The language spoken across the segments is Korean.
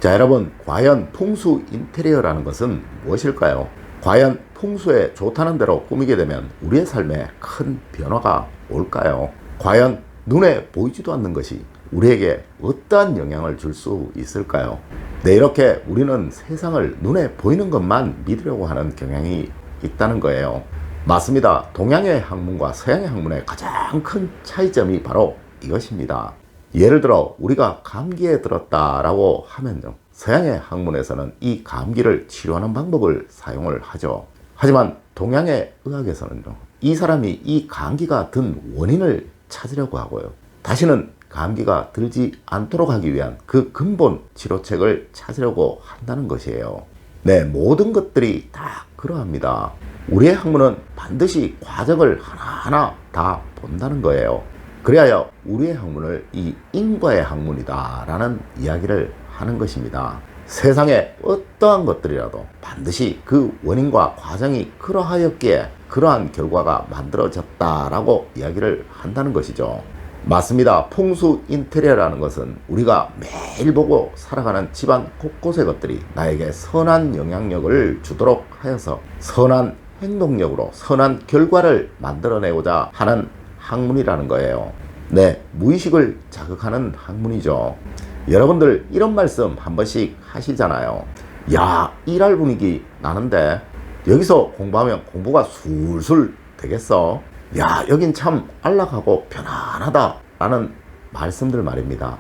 자, 여러분, 과연 풍수 인테리어라는 것은 무엇일까요? 과연 풍수에 좋다는 대로 꾸미게 되면 우리의 삶에 큰 변화가 올까요? 과연 눈에 보이지도 않는 것이 우리에게 어떠한 영향을 줄 수 있을까요? 네, 이렇게 우리는 세상을 눈에 보이는 것만 믿으려고 하는 경향이 있다는 거예요. 맞습니다. 동양의 학문과 서양의 학문의 가장 큰 차이점이 바로 이것입니다. 예를 들어 우리가 감기에 들었다라고 하면요, 서양의 학문에서는 이 감기를 치료하는 방법을 사용을 하죠. 하지만 동양의 의학에서는요, 이 사람이 이 감기가 든 원인을 찾으려고 하고요, 다시는 감기가 들지 않도록 하기 위한 그 근본 치료책을 찾으려고 한다는 것이에요. 네, 모든 것들이 다 그러합니다. 우리의 학문은 반드시 과정을 하나하나 다 본다는 거예요. 그래야 우리의 학문을 이 인과의 학문이다 라는 이야기를 하는 것입니다. 세상에 어떠한 것들이라도 반드시 그 원인과 과정이 그러하였기에 그러한 결과가 만들어졌다라고 이야기를 한다는 것이죠. 맞습니다. 풍수 인테리어라는 것은 우리가 매일 보고 살아가는 집안 곳곳의 것들이 나에게 선한 영향력을 주도록 하여서 선한 행동력으로 선한 결과를 만들어내고자 하는 학문이라는 거예요. 네, 무의식을 자극하는 학문이죠. 여러분들 이런 말씀 한 번씩 하시잖아요. 야, 일할 분위기 나는데 여기서 공부하면 공부가 술술 되겠어? 야, 여긴 참 안락하고 편안하다 라는 말씀들 말입니다.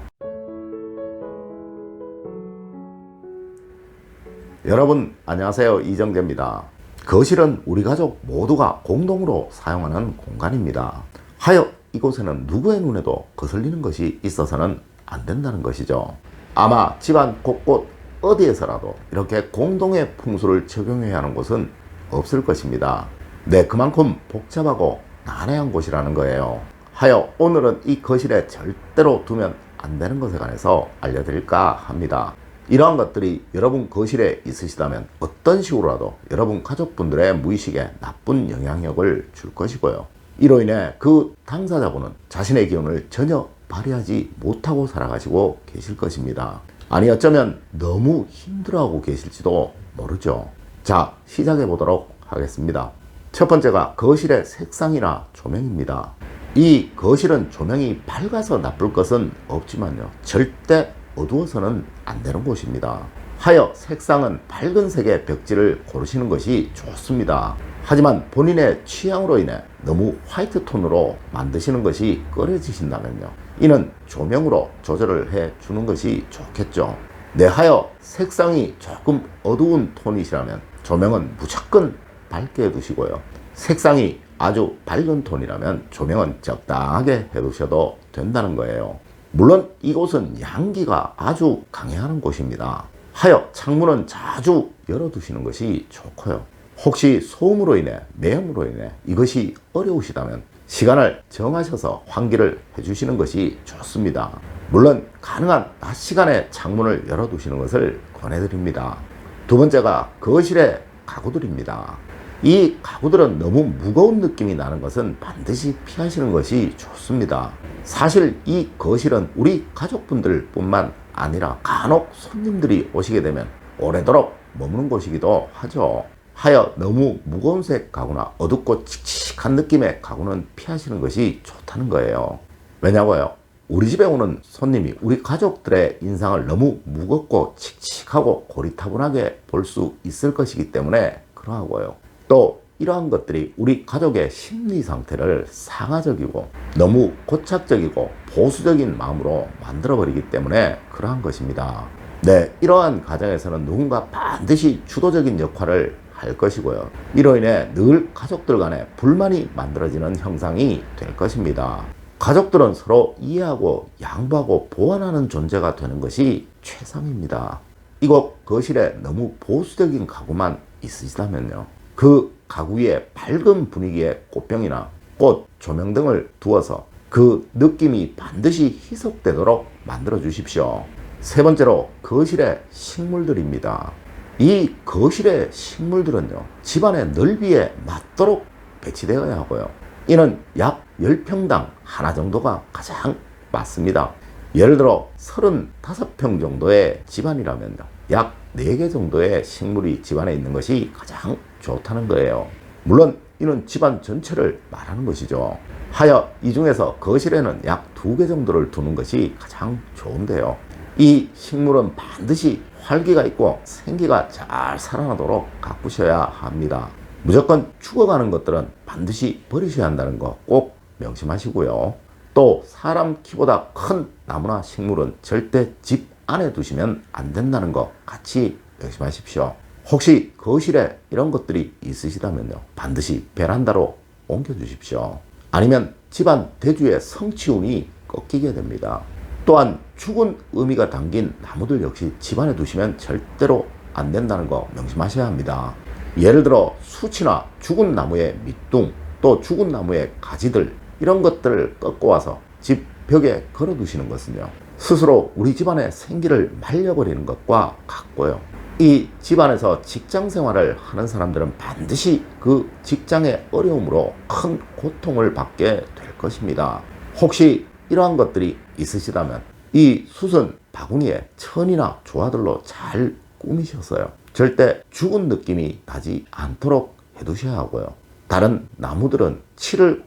여러분 안녕하세요, 이정재입니다. 거실은 우리 가족 모두가 공동으로 사용하는 공간입니다. 하여 이곳에는 누구의 눈에도 거슬리는 것이 있어서는 안 된다는 것이죠. 아마 집안 곳곳 어디에서라도 이렇게 공동의 풍수를 적용해야 하는 곳은 없을 것입니다. 네, 그만큼 복잡하고 난해한 곳이라는 거예요. 하여 오늘은 이 거실에 절대로 두면 안 되는 것에 관해서 알려드릴까 합니다. 이러한 것들이 여러분 거실에 있으시다면 어떤 식으로라도 여러분 가족분들의 무의식에 나쁜 영향력을 줄 것이고요, 이로 인해 그 당사자분은 자신의 기운을 전혀 발휘하지 못하고 살아가시고 계실 것입니다. 아니, 어쩌면 너무 힘들어하고 계실지도 모르죠. 자, 시작해 보도록 하겠습니다. 첫 번째가 거실의 색상이나 조명입니다. 이 거실은 조명이 밝아서 나쁠 것은 없지만요, 절대 어두워서는 안 되는 곳입니다. 하여 색상은 밝은 색의 벽지를 고르시는 것이 좋습니다. 하지만 본인의 취향으로 인해 너무 화이트 톤으로 만드시는 것이 꺼려지신다면요, 이는 조명으로 조절을 해 주는 것이 좋겠죠. 네, 하여 색상이 조금 어두운 톤이시라면 조명은 무조건 밝게 해두시고요, 색상이 아주 밝은 톤이라면 조명은 적당하게 해두셔도 된다는 거예요. 물론 이곳은 양기가 아주 강해하는 곳입니다. 하여 창문은 자주 열어두시는 것이 좋고요, 혹시 소음으로 인해 매염으로 인해 이것이 어려우시다면 시간을 정하셔서 환기를 해주시는 것이 좋습니다. 물론 가능한 낮 시간에 창문을 열어두시는 것을 권해드립니다. 두 번째가 거실의 가구들입니다. 이 가구들은 너무 무거운 느낌이 나는 것은 반드시 피하시는 것이 좋습니다. 사실 이 거실은 우리 가족분들 뿐만 아니라 간혹 손님들이 오시게 되면 오래도록 머무는 곳이기도 하죠. 하여 너무 무거운 색 가구나 어둡고 칙칙한 느낌의 가구는 피하시는 것이 좋다는 거예요. 왜냐고요? 우리 집에 오는 손님이 우리 가족들의 인상을 너무 무겁고 칙칙하고 고리타분하게 볼 수 있을 것이기 때문에 그러하고요, 또 이러한 것들이 우리 가족의 심리 상태를 상하적이고 너무 고착적이고 보수적인 마음으로 만들어버리기 때문에 그러한 것입니다. 네, 이러한 가정에서는 누군가 반드시 주도적인 역할을 할 것이고요, 이로 인해 늘 가족들 간에 불만이 만들어지는 형상이 될 것입니다. 가족들은 서로 이해하고 양보하고 보완하는 존재가 되는 것이 최상입니다. 이곳 거실에 너무 보수적인 가구만 있으시다면요, 그 가구 위에 밝은 분위기의 꽃병이나 꽃, 조명 등을 두어서 그 느낌이 반드시 희석되도록 만들어 주십시오. 세 번째로 거실의 식물들입니다. 이 거실의 식물들은요, 집안의 넓이에 맞도록 배치되어야 하고요, 이는 약 10평당 하나 정도가 가장 맞습니다. 예를 들어 35평 정도의 집안이라면요, 약 4개 정도의 식물이 집안에 있는 것이 가장 좋다는 거예요. 물론 이는 집안 전체를 말하는 것이죠. 하여 이 중에서 거실에는 약 2개 정도를 두는 것이 가장 좋은데요, 이 식물은 반드시 활기가 있고 생기가 잘 살아나도록 가꾸셔야 합니다. 무조건 죽어가는 것들은 반드시 버리셔야 한다는 거 꼭 명심하시고요. 또 사람 키보다 큰 나무나 식물은 절대 집 안에 두시면 안 된다는 거 같이 명심하십시오. 혹시 거실에 이런 것들이 있으시다면요, 반드시 베란다로 옮겨 주십시오. 아니면 집안 대주의 성취운이 꺾이게 됩니다. 또한 죽은 의미가 담긴 나무들 역시 집안에 두시면 절대로 안 된다는 거 명심하셔야 합니다. 예를 들어 수치나 죽은 나무의 밑둥, 또 죽은 나무의 가지들, 이런 것들을 꺾어와서 집 벽에 걸어 두시는 것은요, 스스로 우리 집안의 생기를 말려버리는 것과 같고요, 이 집안에서 직장 생활을 하는 사람들은 반드시 그 직장의 어려움으로 큰 고통을 받게 될 것입니다. 혹시 이러한 것들이 있으시다면 이 숯은 바구니에 천이나 조화들로 잘 꾸미셔서요, 절대 죽은 느낌이 나지 않도록 해두셔야 하고요, 다른 나무들은 칠을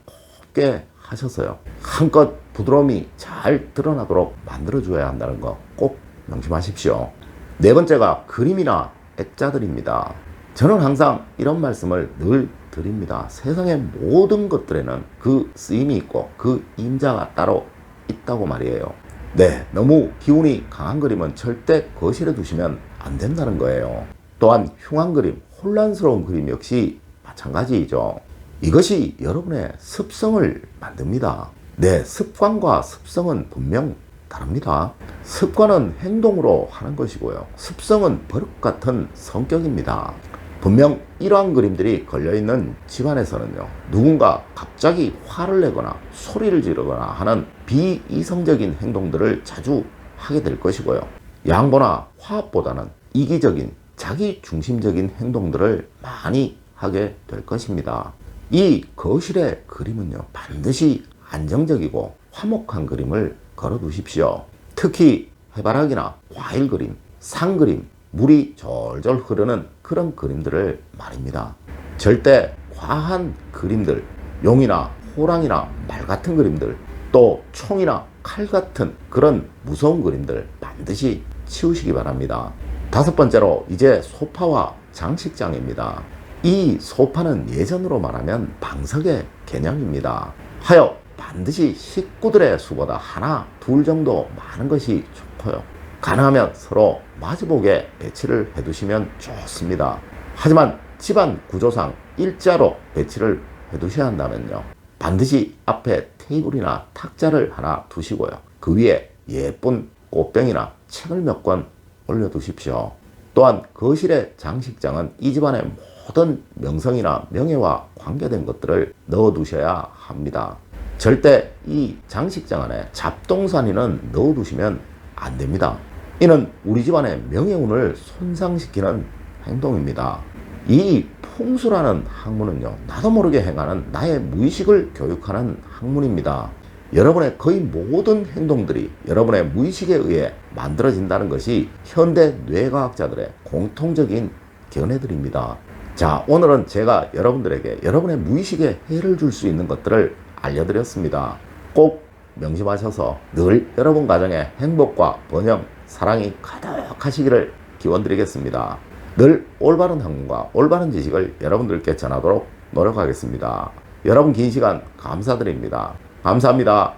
곱게 하셔서요, 한껏 부드러움이 잘 드러나도록 만들어 줘야 한다는 거 꼭 명심하십시오. 네 번째가 그림이나 액자들입니다. 저는 항상 이런 말씀을 늘 드립니다. 세상의 모든 것들에는 그 쓰임이 있고 그 임자가 따로 있다고 말이에요. 네, 너무 기운이 강한 그림은 절대 거실에 두시면 안 된다는 거예요. 또한 흉한 그림, 혼란스러운 그림 역시 마찬가지이죠. 이것이 여러분의 습성을 만듭니다. 네, 습관과 습성은 분명 다릅니다. 습관은 행동으로 하는 것이고요, 습성은 버릇 같은 성격입니다. 분명 이러한 그림들이 걸려있는 집안에서는요, 누군가 갑자기 화를 내거나 소리를 지르거나 하는 비이성적인 행동들을 자주 하게 될 것이고요, 양보나 화합보다는 이기적인 자기 중심적인 행동들을 많이 하게 될 것입니다. 이 거실의 그림은요, 반드시 안정적이고 화목한 그림을 걸어 두십시오. 특히 해바라기나 과일 그림, 산 그림, 물이 졸졸 흐르는 그런 그림들을 말입니다. 절대 과한 그림들, 용이나 호랑이나 말 같은 그림들, 또 총이나 칼 같은 그런 무서운 그림들 반드시 치우시기 바랍니다. 다섯 번째로 이제 소파와 장식장입니다. 이 소파는 예전으로 말하면 방석의 개념입니다. 하여 반드시 식구들의 수보다 하나, 둘 정도 많은 것이 좋고요, 가능하면 서로 마주보게 배치를 해두시면 좋습니다. 하지만 집안 구조상 일자로 배치를 해두셔야 한다면요, 반드시 앞에 테이블이나 탁자를 하나 두시고요, 그 위에 예쁜 꽃병이나 책을 몇 권 올려두십시오. 또한 거실의 장식장은 이 집안의 모든 명성이나 명예와 관계된 것들을 넣어두셔야 합니다. 절대 이 장식장 안에 잡동사니는 넣어두시면 안 됩니다. 이는 우리 집안의 명예운을 손상시키는 행동입니다. 이 풍수라는 학문은요, 나도 모르게 행하는 나의 무의식을 교육하는 학문입니다. 여러분의 거의 모든 행동들이 여러분의 무의식에 의해 만들어진다는 것이 현대 뇌과학자들의 공통적인 견해들입니다. 자, 오늘은 제가 여러분들에게 여러분의 무의식에 해를 줄 수 있는 것들을 알려드렸습니다. 꼭 명심하셔서 늘 여러분 가정에 행복과 번영, 사랑이 가득하시기를 기원드리겠습니다. 늘 올바른 학문과 올바른 지식을 여러분들께 전하도록 노력하겠습니다. 여러분 긴 시간 감사드립니다. 감사합니다.